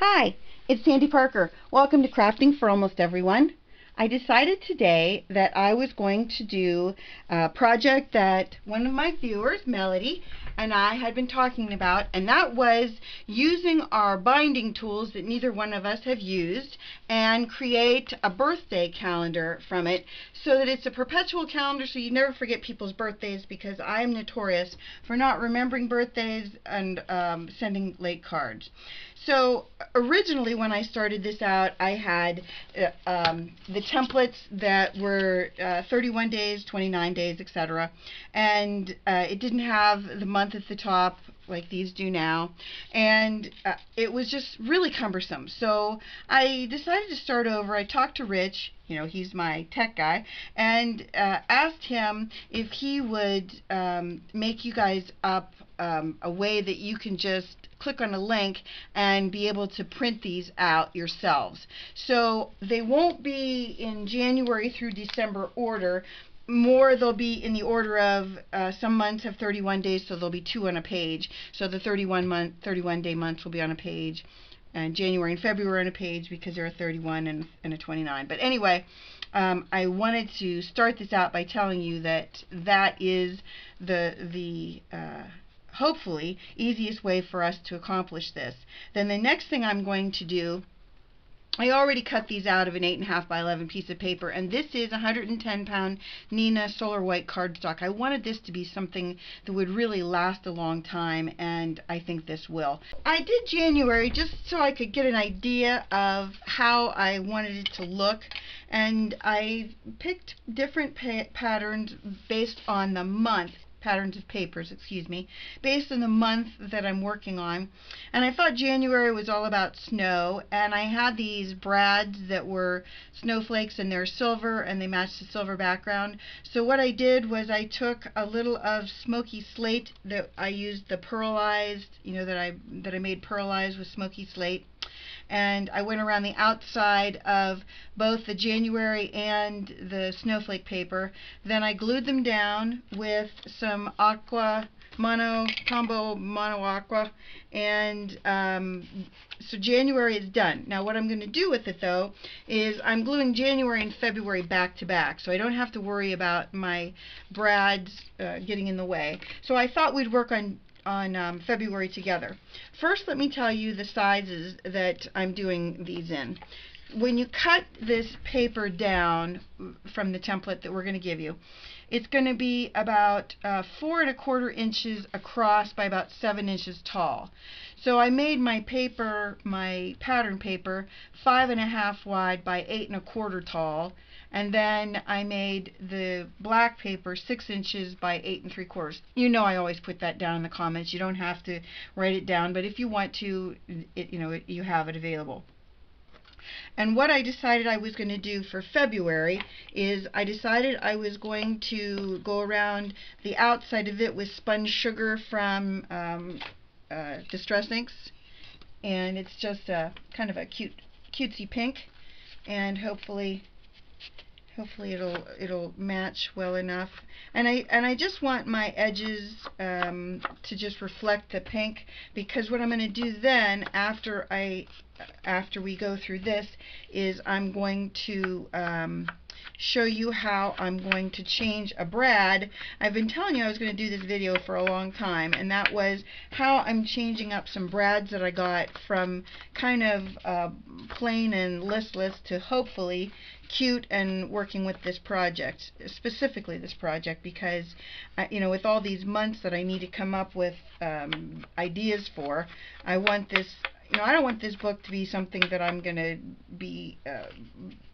Hi, it's Sandy Parker. Welcome to Crafting for Almost Everyone. I decided today that I was going to do a project that one of my viewers, Melody, and I had been talking about, and that was using our binding tools that neither one of us have used and create a birthday calendar from it so that it's a perpetual calendar so you never forget people's birthdays, because I am notorious for not remembering birthdays and sending late cards. So originally when I started this out, I had the templates that were 31 days, 29 days, etc. And it didn't have the month at the top like these do now. And it was just really cumbersome. So I decided to start over. I talked to Rich, you know, he's my tech guy, and asked him if he would make you guys up a way that you can just click on a link and be able to print these out yourselves. So they won't be in January through December order. More, they'll be in the order of some months have 31 days, so there'll be 2 on a page. So the 31 day months will be on a page, and January and February on a page because there are 31 and a 29. But anyway, I wanted to start this out by telling you that that is the hopefully easiest way for us to accomplish this. Then the next thing I'm going to do, I already cut these out of an 8.5 by 11 piece of paper, and this is 110-pound Neenah Solar White cardstock. I wanted this to be something that would really last a long time, and I think this will. I did January just so I could get an idea of how I wanted it to look, and I picked different patterns based on the month. Patterns of papers, excuse me, based on the month that I'm working on. And I thought January was all about snow, and I had these brads that were snowflakes, and they're silver and they matched the silver background. So what I did was I took a little of smoky slate that I used the pearlized, you know, that I made pearlized with smoky slate, and I went around the outside of both the January and the snowflake paper. Then I glued them down with some aqua mono aqua, and so January is done. Now what I'm going to do with it though is I'm gluing January and February back to back, so I don't have to worry about my brads getting in the way. So I thought we'd work on February together. First, let me tell you the sizes that I'm doing these in. When you cut this paper down from the template that we're going to give you, it's going to be about 4 1/4 inches across by about 7 inches tall. So I made my paper, my pattern paper, 5 1/2 wide by 8 1/4 tall, and then I made the black paper 6 inches by 8 3/4. You know, I always put that down in the comments. You don't have to write it down, but if you want to, you have it available. And what I decided I was going to do for February is I decided I was going to go around the outside of it with spun sugar from Distress Inks, and it's just a kind of a cutesy pink, and hopefully it'll match well enough. And I just want my edges to just reflect the pink, because what I'm going to do then after we go through this is I'm going to show you how I'm going to change a brad. I've been telling you I was going to do this video for a long time, and that was how I'm changing up some brads that I got from kind of plain and listless to hopefully cute and working with this project, specifically this project, because with all these months that I need to come up with ideas for, I want this, I don't want this book to be something that I'm going to be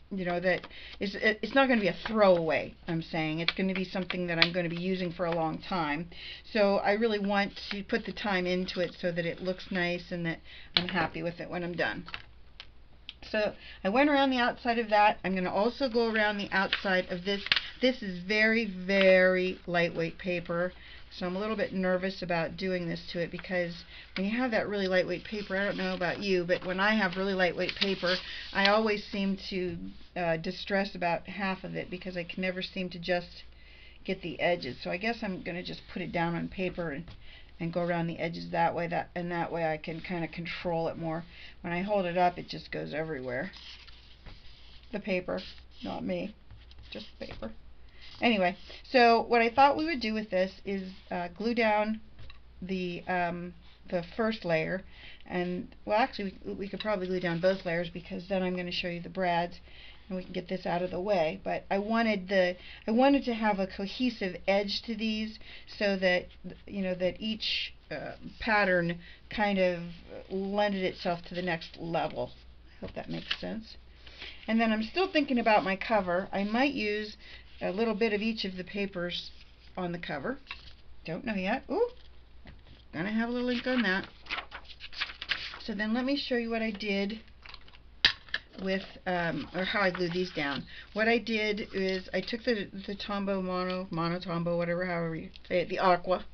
that it's not going to be a throwaway. I'm saying it's going to be something that I'm going to be using for a long time. So I really want to put the time into it so that it looks nice and that I'm happy with it when I'm done. So I went around the outside of that. I'm going to also go around the outside of this. This is very, very lightweight paper, so I'm a little bit nervous about doing this to it, because when you have that really lightweight paper, I don't know about you, but when I have really lightweight paper, I always seem to distress about half of it because I can never seem to just get the edges. So I guess I'm going to just put it down on paper and go around the edges that way. That way I can kind of control it more. When I hold it up, it just goes everywhere. The paper, not me, just the paper. Anyway, so what I thought we would do with this is glue down the first layer, and well, actually we could probably glue down both layers, because then I'm going to show you the brads and we can get this out of the way. But I wanted to have a cohesive edge to these, so that that each pattern kind of lended itself to the next level. I hope that makes sense. And then I'm still thinking about my cover. I might use a little bit of each of the papers on the cover. Don't know yet. Ooh, gonna have a little ink on that. So then let me show you what I did with, or how I glued these down. What I did is I took the Tombow Mono Tombow, however you say it, the Aqua,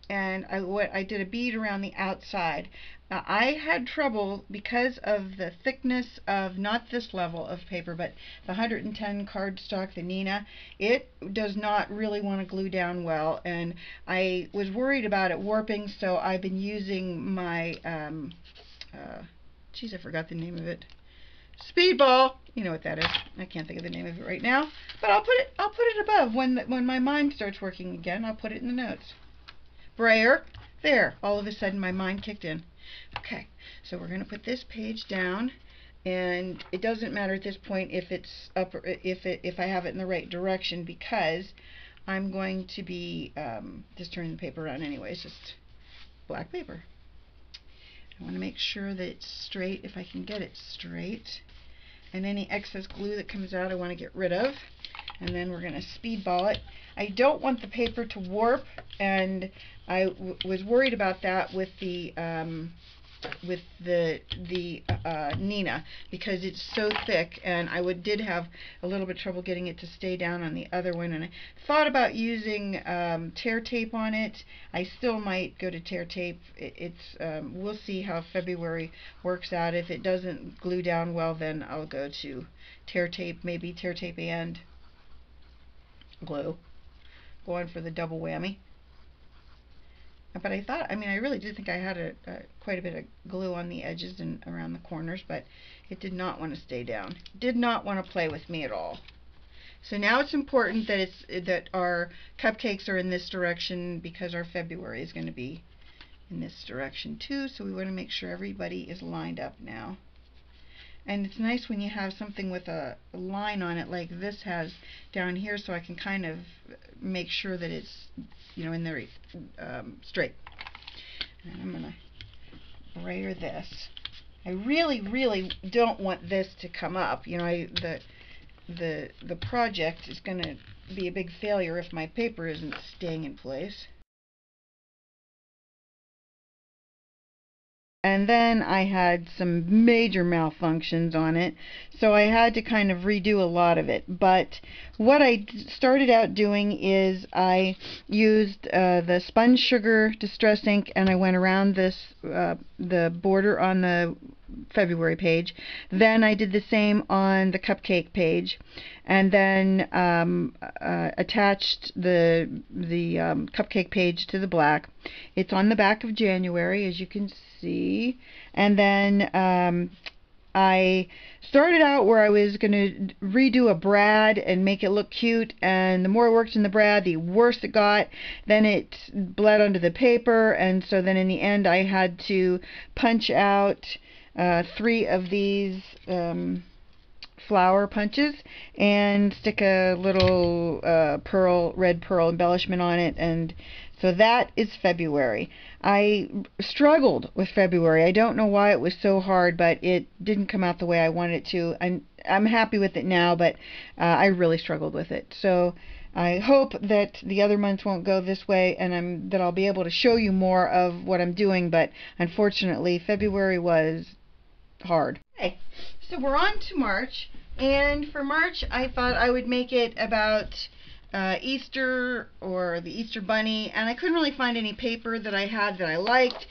and I did a bead around the outside. Now, I had trouble because of the thickness of, not this level of paper, but the 110 cardstock, the Neenah. It does not really want to glue down well, and I was worried about it warping, so I've been using my, geez, I forgot the name of it. Speedball. You know what that is. I can't think of the name of it right now, but I'll put it above when my mind starts working again. I'll put it in the notes. Brayer. There. All of a sudden my mind kicked in. Okay, so we're going to put this page down, and it doesn't matter at this point if it's up or if I have it in the right direction, because I'm going to be just turning the paper around anyways, just black paper. I want to make sure that it's straight, if I can get it straight, and any excess glue that comes out I want to get rid of. And then we're going to speedball it. I don't want the paper to warp, and I was worried about that with the Neenah, because it's so thick, and I did have a little bit of trouble getting it to stay down on the other one. And I thought about using tear tape on it. I still might go to tear tape. We'll see how February works out. If it doesn't glue down well, then I'll go to tear tape, maybe tear tape and glue, going for the double whammy. But I thought, I really did think I had quite a bit of glue on the edges and around the corners, but it did not want to stay down. Did not want to play with me at all. So now it's important that our cupcakes are in this direction, because our February is going to be in this direction too. So we want to make sure everybody is lined up now. And it's nice when you have something with a line on it like this has down here, so I can kind of make sure that it's, in there straight. And I'm going to brayer this. I really, really don't want this to come up. The project is going to be a big failure if my paper isn't staying in place. And then I had some major malfunctions on it, so I had to kind of redo a lot of it. But what I started out doing is I used the sponge sugar distress ink, and I went around the border on the February page. Then I did the same on the cupcake page, and then attached the cupcake page to the black. It's on the back of January, as you can see. And then I started out where I was going to redo a brad and make it look cute, and the more I worked in the brad, the worse it got. Then it bled onto the paper, and so then in the end I had to punch out 3 of these flower punches and stick a little red pearl embellishment on it, and so that is February. I struggled with February. I don't know why it was so hard, but it didn't come out the way I wanted it to. I'm happy with it now, but I really struggled with it. So I hope that the other months won't go this way, and that I'll be able to show you more of what I'm doing, but unfortunately February was hard. Okay, so we're on to March, and for March I thought I would make it about Easter, or the Easter Bunny, and I couldn't really find any paper that I had that I liked,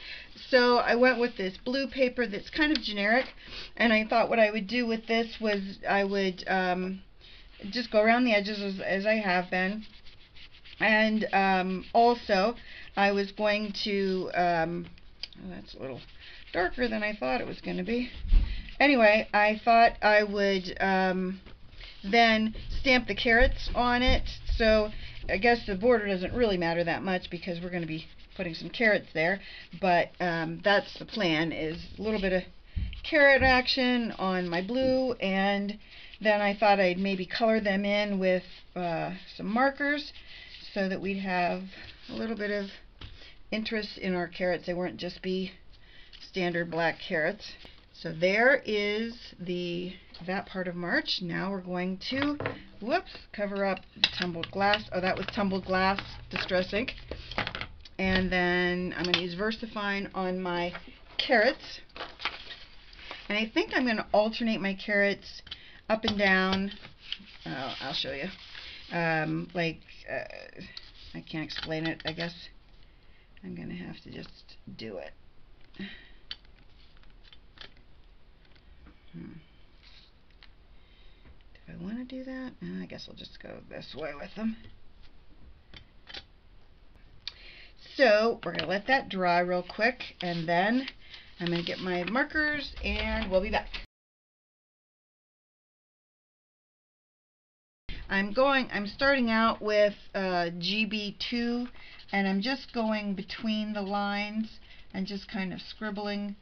so I went with this blue paper that's kind of generic. And I thought what I would do with this was I would just go around the edges as I have been, And also I was going to, oh, that's a little darker than I thought it was going to be. Anyway, I thought I would then stamp the carrots on it. So I guess the border doesn't really matter that much because we're going to be putting some carrots there. But that's the plan, is a little bit of carrot action on my blue, and then I thought I'd maybe color them in with some markers so that we'd have a little bit of interest in our carrots. They wouldn't just be standard black carrots. So there is that part of March. Now we're going to, whoops, cover up the tumbled glass. Oh, that was tumbled glass Distress ink. And then I'm going to use VersaFine on my carrots. And I think I'm going to alternate my carrots up and down. I'll show you. I can't explain it. I guess I'm going to have to just do it. Do I want to do that? I guess I'll just go this way with them. So we're going to let that dry real quick, and then I'm going to get my markers and we'll be back. I'm starting out with GB2, and I'm just going between the lines and just kind of scribbling.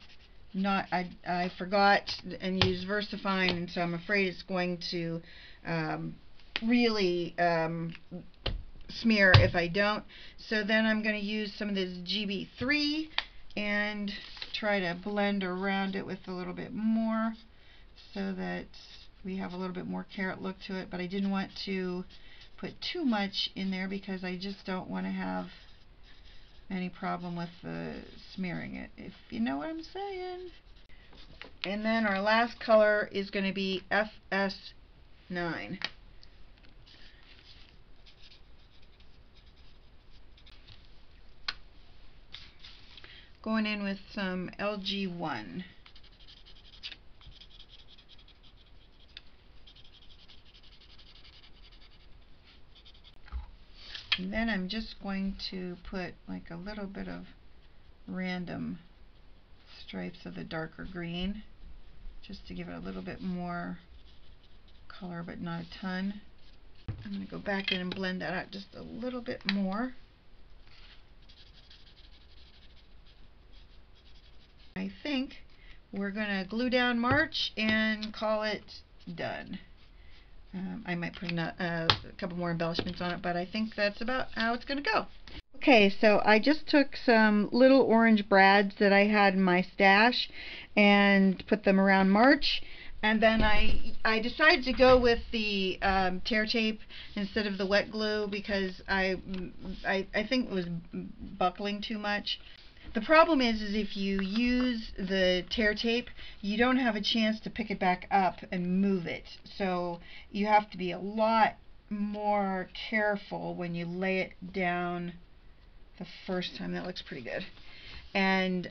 I forgot and used VersaFine, and so I'm afraid it's going to really smear if I don't. So then I'm going to use some of this GB3 and try to blend around it with a little bit more so that we have a little bit more carrot look to it, but I didn't want to put too much in there because I just don't want to have any problem with smearing it, if you know what I'm saying. And then our last color is going to be FS9. Going in with some LG1. And then I'm just going to put like a little bit of random stripes of the darker green, just to give it a little bit more color, but not a ton. I'm going to go back in and blend that out just a little bit more. I think we're going to glue down March and call it done. I might put a couple more embellishments on it, but I think that's about how it's going to go. Okay, so I just took some little orange brads that I had in my stash and put them around March, and then I decided to go with the tear tape instead of the wet glue because I think it was buckling too much. The problem is if you use the tear tape, you don't have a chance to pick it back up and move it. So you have to be a lot more careful when you lay it down the first time. That looks pretty good. And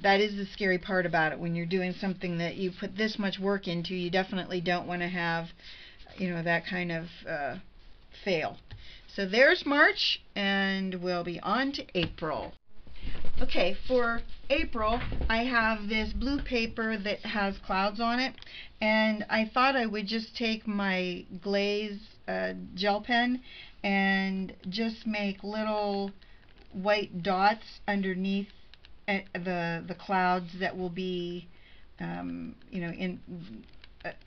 that is the scary part about it. When you're doing something that you put this much work into, you definitely don't want to have, you know, that kind of fail. So there's March, and we'll be on to April. Okay, for April, I have this blue paper that has clouds on it, and I thought I would just take my glaze gel pen and just make little white dots underneath the clouds that will be, you know,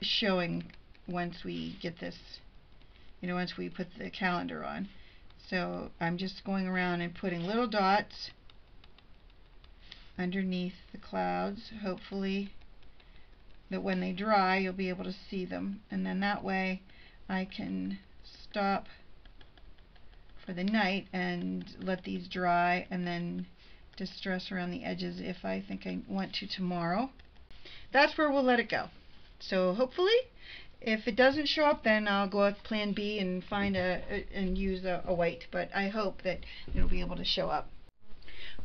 showing once we get this, you know, once we put the calendar on. So I'm just going around and putting little dots underneath the clouds, hopefully that when they dry you'll be able to see them, and then that way I can stop for the night and let these dry and then distress around the edges if I think I want to tomorrow. That's where we'll let it go. So hopefully if it doesn't show up, then I'll go with plan B and find and use a white, but I hope that it'll be able to show up.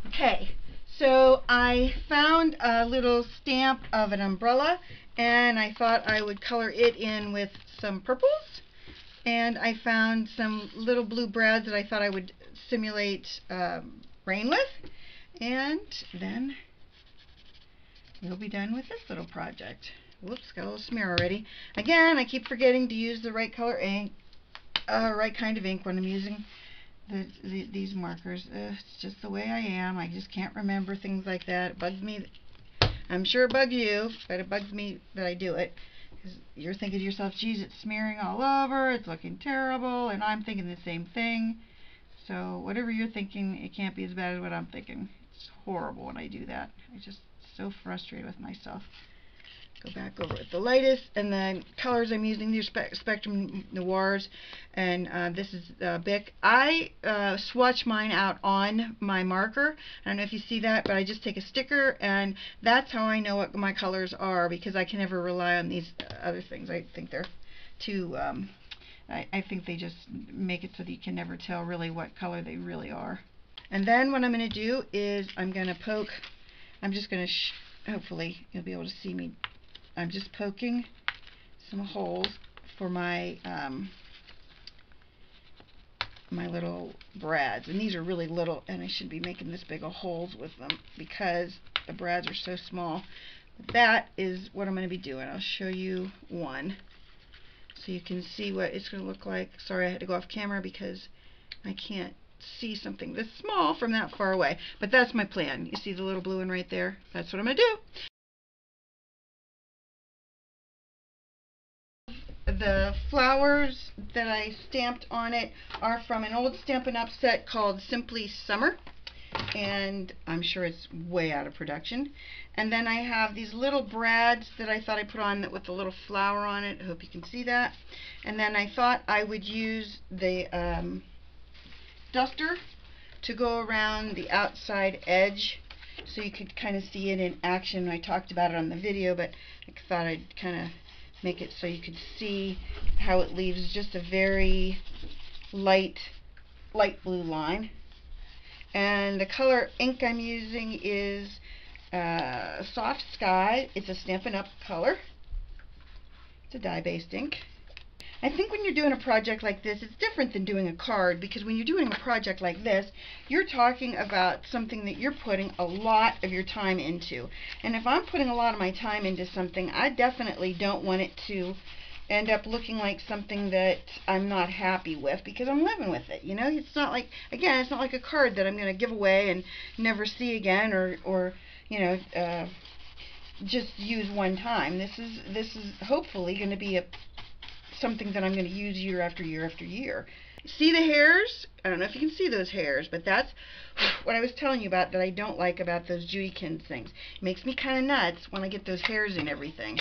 Okay, so I found a little stamp of an umbrella, and I thought I would color it in with some purples. and I found some little blue brads that I thought I would simulate rain with, and then we'll be done with this little project. Whoops, got a little smear already. Again, I keep forgetting to use the right color ink, right kind of ink when I'm using these markers. It's just the way I am. I just can't remember things like that. It bugs me. I'm sure it bugs you, but it bugs me that I do it. Because you're thinking to yourself, geez, it's smearing all over, it's looking terrible, and I'm thinking the same thing. So whatever you're thinking, it can't be as bad as what I'm thinking. It's horrible when I do that. I'm just so frustrated with myself. Go back over with the lightest, and the colors I'm using, these Spectrum Noirs, and this is Bic. I swatch mine out on my marker. I don't know if you see that, but I just take a sticker, and that's how I know what my colors are, because I can never rely on these other things. I think they're too, I think they just make it so that you can never tell really what color they really are. And then what I'm going to do is I'm going to poke, I'm just going to, hopefully you'll be able to see me. I'm just poking some holes for my my little brads, and these are really little, and I should be making this big of holes with them because the brads are so small. But that is what I'm going to be doing. I'll show you one so you can see what it's going to look like. Sorry, I had to go off camera because I can't see something this small from that far away, but that's my plan. You see the little blue one right there? That's what I'm going to do. The flowers that I stamped on it are from an old Stampin' Up! Set called Simply Summer, and I'm sure it's way out of production. And then I have these little brads that I thought I put on with a little flower on it. I hope you can see that. And then I thought I would use the duster to go around the outside edge so you could kind of see it in action. I talked about it on the video, but I thought I'd kind of make it so you could see how it leaves just a very light blue line. And the color ink I'm using is Soft Sky. It's a Stampin' Up! Color. It's a dye-based ink. I think when you're doing a project like this, it's different than doing a card, because when you're doing a project like this, you're talking about something that you're putting a lot of your time into. And if I'm putting a lot of my time into something, I definitely don't want it to end up looking like something that I'm not happy with, because I'm living with it. You know, it's not like, again, it's not like a card that I'm going to give away and never see again, or you know, just use one time. This is hopefully going to be something that I'm going to use year after year after year. See the hairs? I don't know if you can see those hairs, but that's what I was telling you about that I don't like about those Judykins things. It makes me kind of nuts when I get those hairs in everything.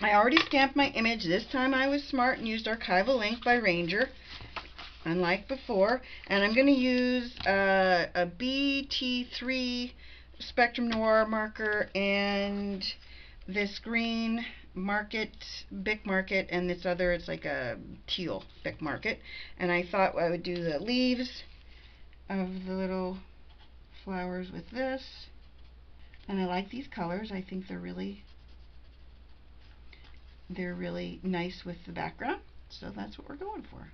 I already stamped my image. This time I was smart and used archival ink by Ranger, unlike before. And I'm going to use a BT3 Spectrum Noir marker and this green Bic Market, and this other, it's like a teal Bic Market. And I thought I would do the leaves of the little flowers with this. And I like these colors. I think they're really nice with the background. So that's what we're going for.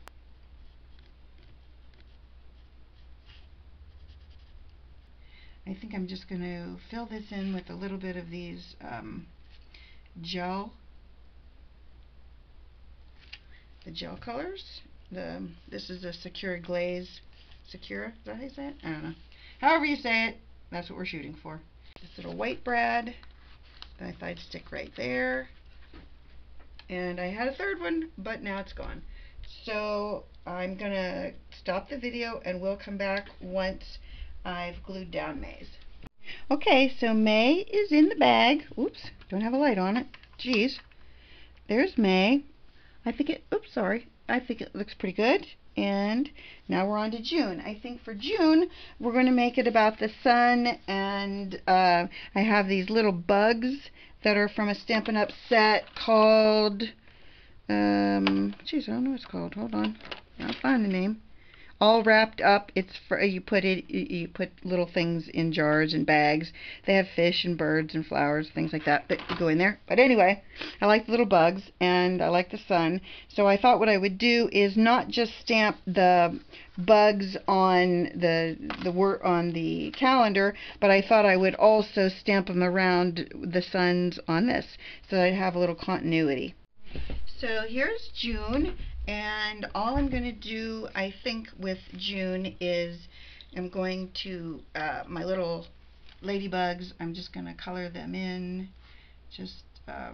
I think I'm just going to fill this in with a little bit of these gel colors. This is a Sakura glaze. Sakura, is that how you say it? I don't know. However you say it, that's what we're shooting for. This little white brad that I thought I'd stick right there. And I had a third one, but now it's gone. So I'm gonna stop the video and we'll come back once I've glued down May's. Okay, so May is in the bag. Oops, don't have a light on it. Jeez. There's May. I think it looks pretty good. And now we're on to June. I think for June, we're going to make it about the sun, and I have these little bugs that are from a Stampin' Up! Set called, geez, I don't know what it's called. Hold on. I'll find the name. all wrapped up. It's for you put little things in jars and bags. They have fish and birds and flowers, things like that go in there. But anyway, I like the little bugs and I like the sun. So I thought what I would do is not just stamp the bugs on the calendar, but I thought I would also stamp them around the suns on this, so I'd have a little continuity. So here's June, and all I'm going to do, I think, with June is I'm going to, my little ladybugs, I'm just going to color them in just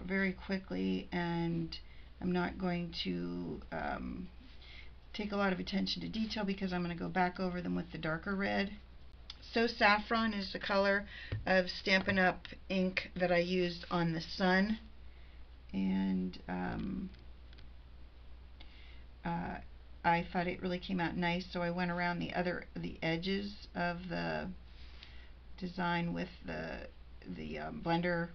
very quickly, and I'm not going to take a lot of attention to detail because I'm going to go back over them with the darker red. So Saffron is the color of Stampin' Up! Ink that I used on the sun. And I thought it really came out nice, so I went around the edges of the design with the blender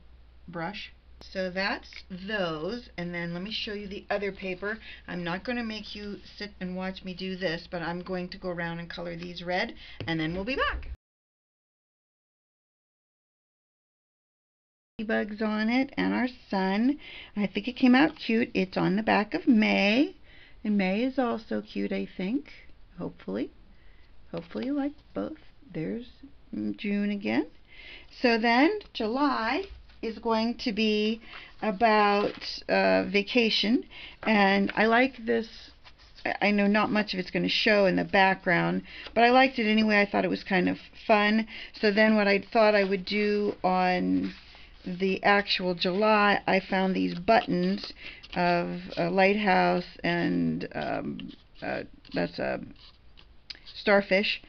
brush. So that's those, and then let me show you the other paper. I'm not going to make you sit and watch me do this, but I'm going to go around and color these red, and then we'll be back. Bugs on it and our sun. I think it came out cute. It's on the back of May, and May is also cute, I think. Hopefully you like both. There's June again. So then July is going to be about vacation, and I like this. I know not much of it's going to show in the background, but I liked it anyway. I thought it was kind of fun. So then what I thought I would do on the actual July, I found these buttons of a lighthouse, and that's a starfish.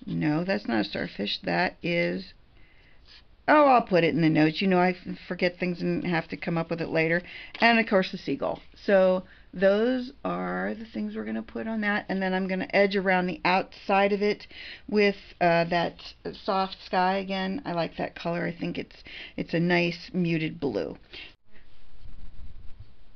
No, that's not a starfish. That is, oh, I'll put it in the notes. You know, I forget things and have to come up with it later. And of course the seagull. So those are the things we're going to put on that, and then I'm going to edge around the outside of it with that soft sky again. I like that color. I think it's a nice muted blue.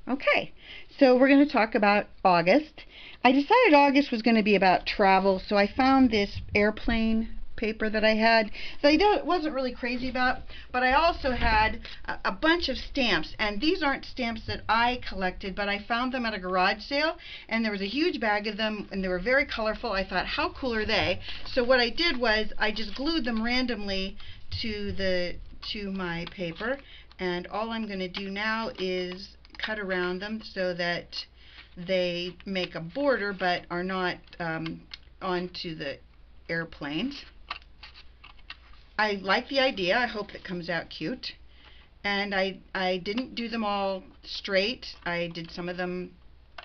Okay, so we're going to talk about August. I decided August was going to be about travel, so I found this airplane paper that I had that I wasn't really crazy about, but I also had a bunch of stamps, and these aren't stamps that I collected, but I found them at a garage sale, and there was a huge bag of them, and they were very colorful. I thought, how cool are they? So what I did was I just glued them randomly to my paper, and all I'm going to do now is cut around them so that they make a border but are not onto the airplanes. I like the idea. I hope it comes out cute. And I didn't do them all straight. I did some of them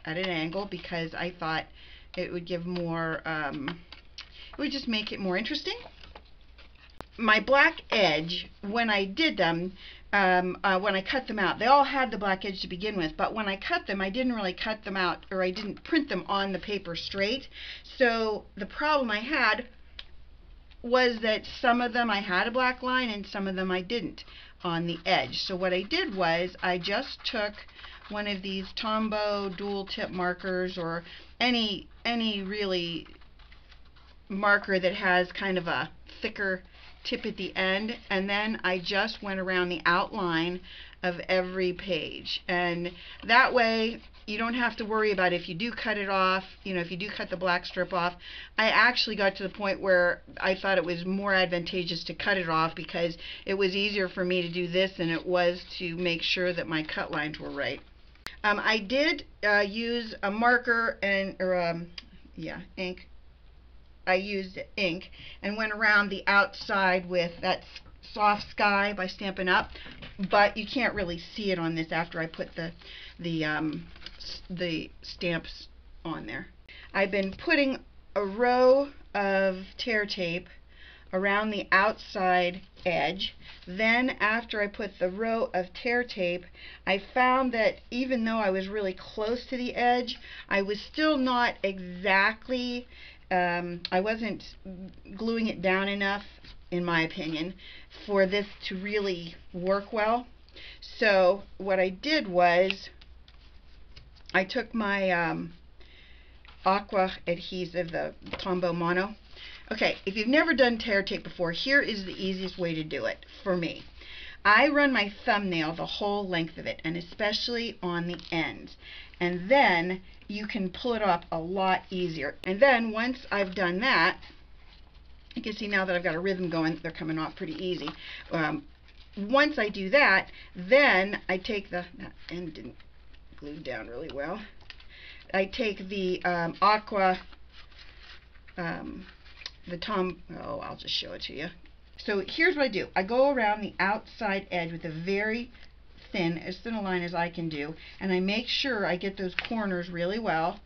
at an angle because I thought it would give more, it would just make it more interesting. My black edge, when I did them, when I cut them out, they all had the black edge to begin with, but when I cut them, I didn't really cut them out, or I didn't print them on the paper straight. So the problem I had was that some of them I had a black line and some of them I didn't on the edge. So what I did was I just took one of these Tombow dual tip markers, or any really marker that has kind of a thicker tip at the end, and then I just went around the outline of every page, and that way you don't have to worry about if you do cut it off, you know, if you do cut the black strip off. I actually got to the point where I thought it was more advantageous to cut it off because it was easier for me to do this than it was to make sure that my cut lines were right. I did use a marker and ink. I used ink and went around the outside with that soft sky by Stampin' Up, but you can't really see it on this after I put the stamps on there. I've been putting a row of tear tape around the outside edge. Then after I put the row of tear tape, I found that even though I was really close to the edge, I was still not exactly, I wasn't gluing it down enough, in my opinion, for this to really work well. So what I did was I took my aqua adhesive, the Tombow Mono. Okay, if you've never done tear tape before, here is the easiest way to do it for me. I run my thumbnail the whole length of it, and especially on the ends. And then you can pull it off a lot easier. And then once I've done that, you can see now that I've got a rhythm going, they're coming off pretty easy. Once I do that, then I take that end didn't glue down really well. I take the aqua, I'll just show it to you. So here's what I do. I go around the outside edge with a very thin, as thin a line as I can do, and I make sure I get those corners really well.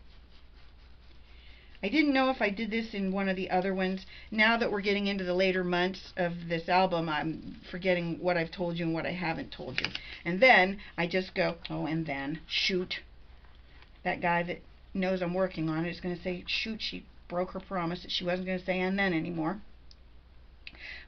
I didn't know if I did this in one of the other ones. Now that we're getting into the later months of this album, I'm forgetting what I've told you and what I haven't told you. And then I just go, oh, and then, shoot. That guy that knows I'm working on it is going to say, shoot, she broke her promise that she wasn't going to say and then anymore.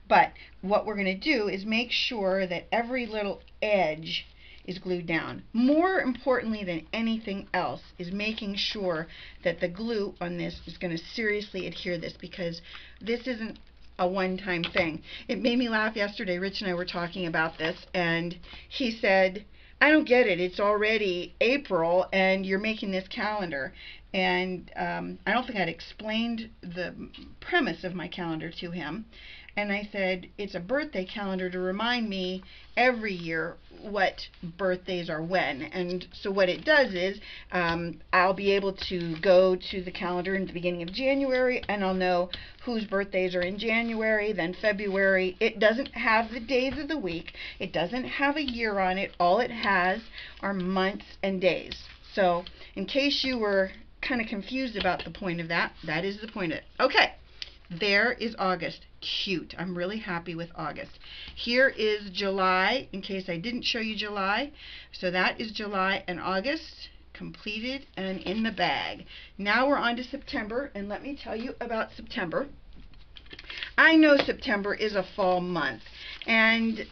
But what we're going to do is make sure that every little edge is glued down. More importantly than anything else is making sure that the glue on this is going to seriously adhere this, because this isn't a one-time thing. It made me laugh yesterday. Rich and I were talking about this, and he said, I don't get it. It's already April and you're making this calendar. And I don't think I'd explained the premise of my calendar to him. And I said, it's a birthday calendar to remind me every year what birthdays are when. And so what it does is I'll be able to go to the calendar in the beginning of January, and I'll know whose birthdays are in January, then February. It doesn't have the days of the week. It doesn't have a year on it. All it has are months and days. So in case you were kind of confused about the point of that, that is the point of it. Okay. There is August. Cute. I'm really happy with August. Here is July, in case I didn't show you July. So that is July and August completed and in the bag. Now we're on to September, and let me tell you about September. I know September is a fall month, and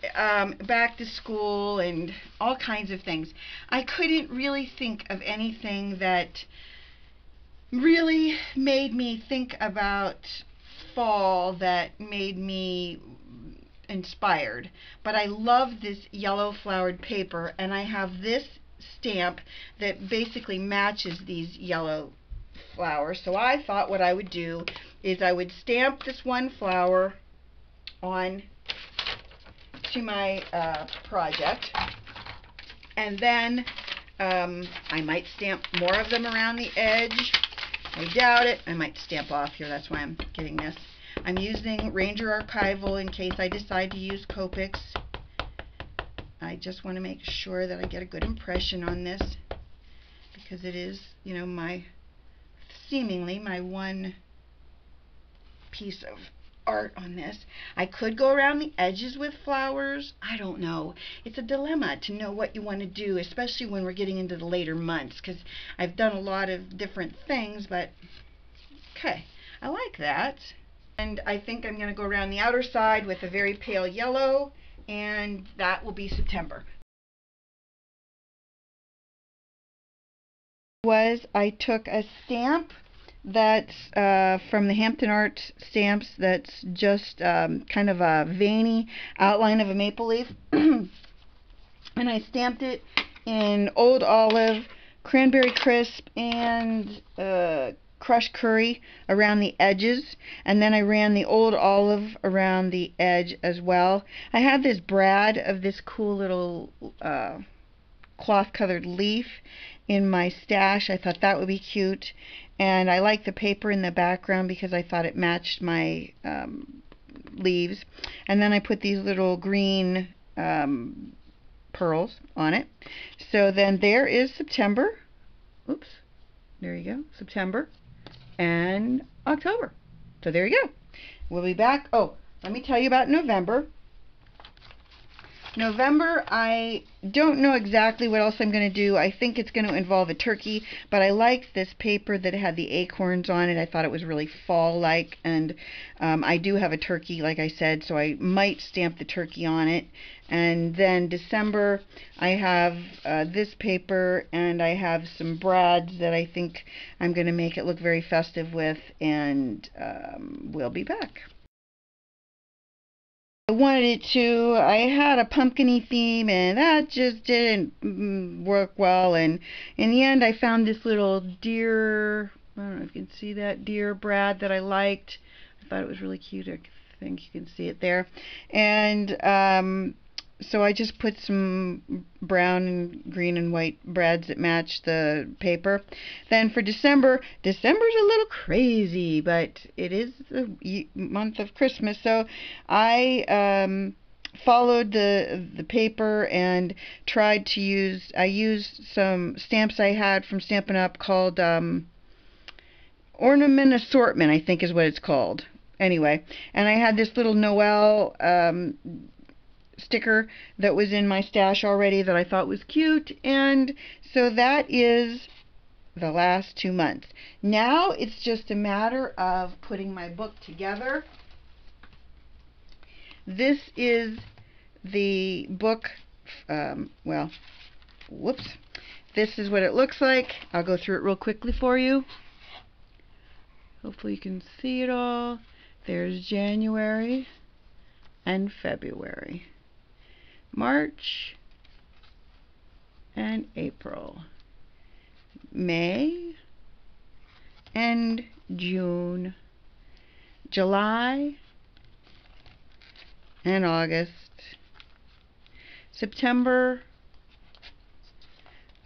back to school and all kinds of things. I couldn't really think of anything that really made me think about fall that made me inspired. But I love this yellow flowered paper, and I have this stamp that basically matches these yellow flowers. So I thought what I would do is I would stamp this one flower on to my project, and then I might stamp more of them around the edge. I doubt it. I might stamp off here. That's why I'm getting this. I'm using Ranger Archival in case I decide to use Copics. I just want to make sure that I get a good impression on this, because it is, you know, seemingly my one piece of art on this. I could go around the edges with flowers. I don't know. It's a dilemma to know what you want to do, especially when we're getting into the later months, because I've done a lot of different things, but okay, I like that. And I think I'm going to go around the outer side with a very pale yellow, and that will be September. I took a stamp that's from the Hampton Art stamps, that's just kind of a veiny outline of a maple leaf. And I stamped it in Old Olive, Cranberry Crisp, and crushed curry around the edges, and then I ran the Old Olive around the edge as well. I had this brad of this cool little cloth colored leaf in my stash. I thought that would be cute, and I like the paper in the background because I thought it matched my leaves. And then I put these little green pearls on it. So then there is September. Oops, there you go, September and October. So there you go. We'll be back. Oh, let me tell you about November. November, I don't know exactly what else I'm going to do. I think it's going to involve a turkey, but I liked this paper that had the acorns on it. I thought it was really fall-like, and I do have a turkey, like I said, so I might stamp the turkey on it. And then December, I have this paper, and I have some brads that I think I'm going to make it look very festive with, and we'll be back. I wanted it to. I had a pumpkin-y theme, and that just didn't work well. And in the end, I found this little deer. I don't know if you can see that deer brad that I liked. I thought it was really cute. I think you can see it there. And so I just put some brown and green and white brads that match the paper. Then for December's a little crazy, but it is the month of Christmas, so I followed the paper and tried to I used some stamps I had from Stampin' Up! Called Ornament Assortment, I think is what it's called. Anyway, and I had this little Noel sticker that was in my stash already that I thought was cute, and so that is the last 2 months. Now it's just a matter of putting my book together. This is the book, well, whoops. This is what it looks like. I'll go through it real quickly for you. Hopefully you can see it all. There's January and February. March and April, May and June, July and August, September,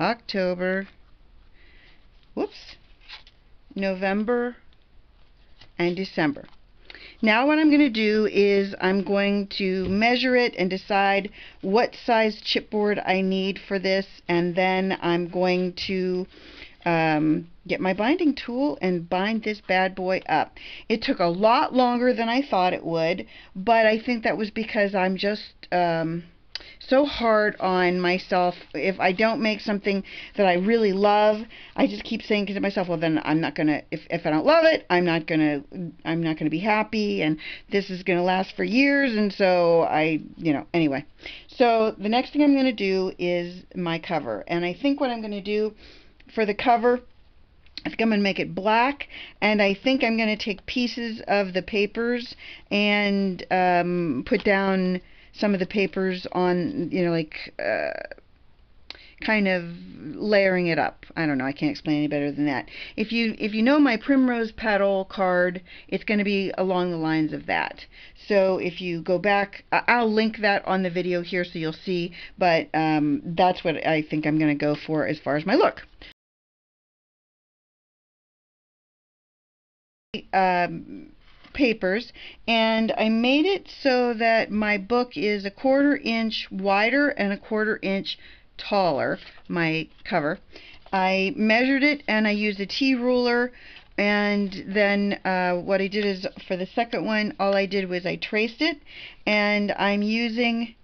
October, November and December. Now what I'm going to do is I'm going to measure it and decide what size chipboard I need for this, and then I'm going to get my binding tool and bind this bad boy up. It took a lot longer than I thought it would, but I think that was because I'm just so hard on myself. If I don't make something that I really love, I just keep saying to myself, well, then I'm not gonna, if I don't love it, I'm not gonna be happy, and this is gonna last for years. And so anyway, so the next thing I'm gonna do is my cover, and I think what I'm gonna do for the cover, I think I'm going to make it black, and I think I'm going to take pieces of the papers and put down some of the papers on, kind of layering it up. I don't know, I can't explain any better than that. If you know my Primrose Petal card, it's going to be along the lines of that. So if you go back, I'll link that on the video here so you'll see, but that's what I think I'm going to go for as far as my look. Papers, and I made it so that my book is 1/4 inch wider and 1/4 inch taller, my cover. I measured it and I used a T-ruler, and then what I did is for the second one, all I did was I traced it, and I'm using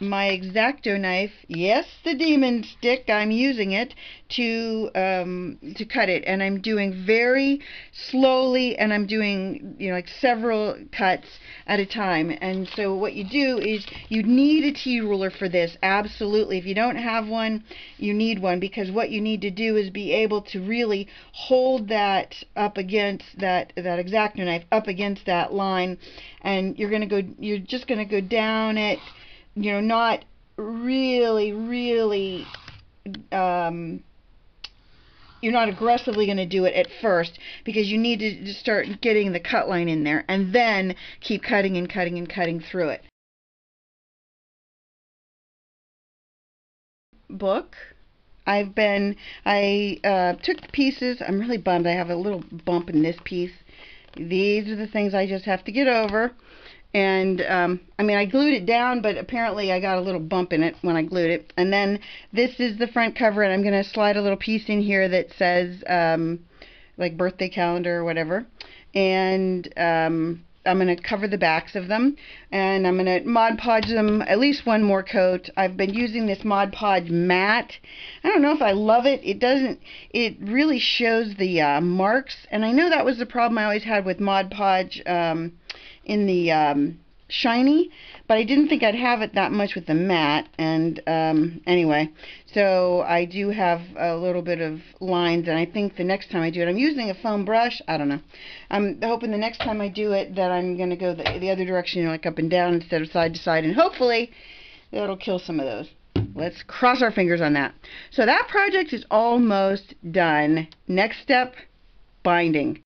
my X-Acto knife, yes, the demon stick, I'm using it to cut it, and I'm doing very slowly, and I'm doing like several cuts at a time. And so what you do is you need a T-ruler for this, absolutely. If you don't have one, you need one, because what you need to do is be able to really hold that up against that X-Acto knife up against that line, and you're just gonna go down it, not really, you're not aggressively going to do it at first, because you need to start getting the cut line in there, and then keep cutting and cutting and cutting through it. Book. I took the pieces. I'm really bummed I have a little bump in this piece. These are the things I just have to get over. And I glued it down, but apparently I got a little bump in it when I glued it. And then this is the front cover, and I'm going to slide a little piece in here that says like birthday calendar or whatever. And I'm going to cover the backs of them, and I'm going to Mod Podge them at least one more coat. I've been using this Mod Podge matte. I don't know if I love it. It really shows the marks, and I know that was the problem I always had with Mod Podge in the shiny, but I didn't think I'd have it that much with the matte. And anyway, so I do have a little bit of lines, and I think the next time I do it, I'm using a foam brush. I don't know. I'm hoping the next time I do it that I'm going to go the other direction, you know, like up and down instead of side to side, and hopefully that'll kill some of those. Let's cross our fingers on that. So that project is almost done. Next step, binding.